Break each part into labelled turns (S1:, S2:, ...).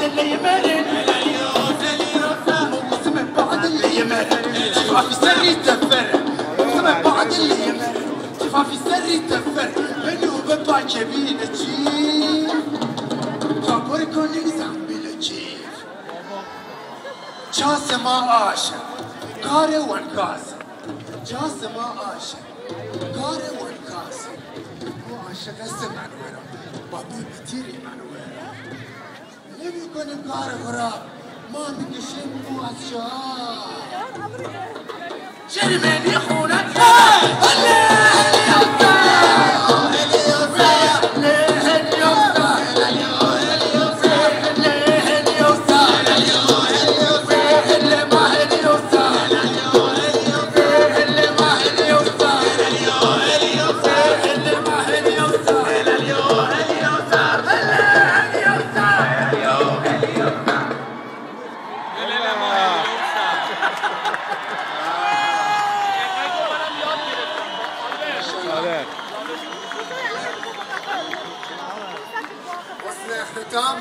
S1: بعد اللي يمرن اسمع بعد اللي يمرن شفافي سري تفر اسمع بعد اللي يمرن شفافي سري تفر بنو بابا كبير تشيف كابور كوني زنبيل تشيف جاسم عاشق کار ونکاس جاسم عاشق کار ونکاس او عاشق است منورا با بیبتیری منورا نمی کنیم کار خورا ما میکشیم او از شاه شرمنی خونت اختتام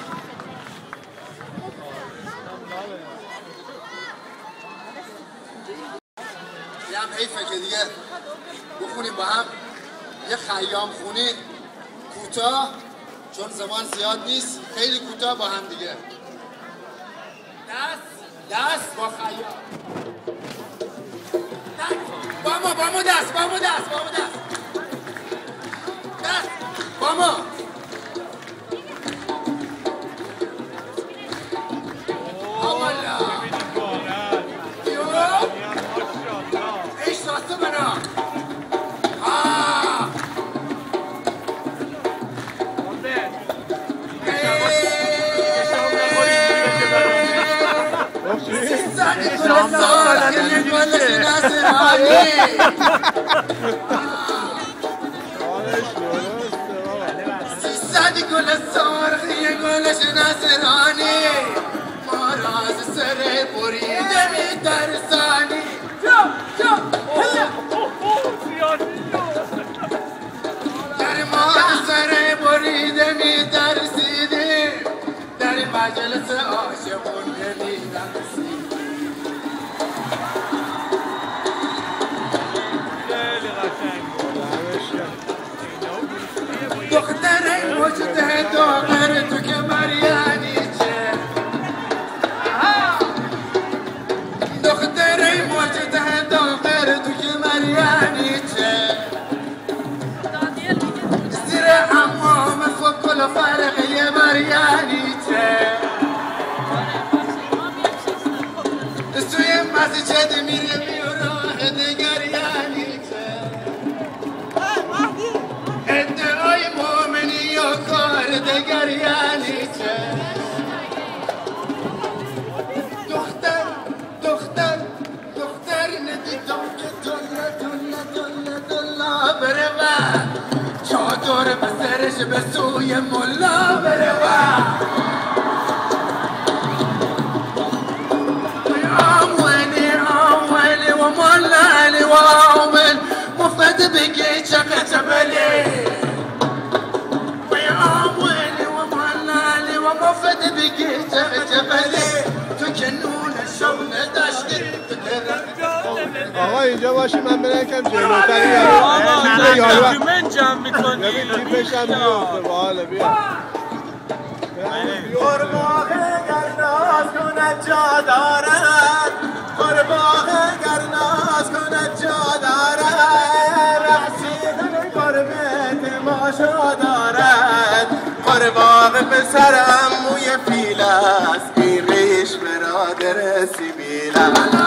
S1: یه هم حیفه که دیگه بخونیم با هم یه خیام خونی کوتاه چون زمان زیاد نیست خیلی کوتاه با هم دیگه دست با خیام بامو دست بامو سیصدی گل سرخی گلش نصرانی ما راز سر بریده می ترسانی در ما سر بریده می ترسیدیم در مجلس عاشقون نمیدم دختر وجده داغر تو که مریانی چه دختر وجده داغر تو که مریانی چه زیر حمام فکل فرقی مریانی چه سوی مسجد میره میراه دگریانی چه ادعای مومنی و کار دگر یعنی چه دختر ندیدم که دلا بره و چادر به سرش به سوی ملا بره و آمولی و ملالی و آمل مفت بگی چقه چبلی مفت بگی جبلی تو که نون شونه داشتی
S2: آقا اینجا باشی من برای کم جلوتری یارو
S3: من جمع میکنی
S2: ببین تیپش هم میفته باحاله بیا
S1: قرباغه گر ناز کند جا دارد قرباغه گر ناز کند جا دارد رقصیدن قربت ماشا دارد قرباغه به سرم موی فیل است این ریش برادر سیبیل است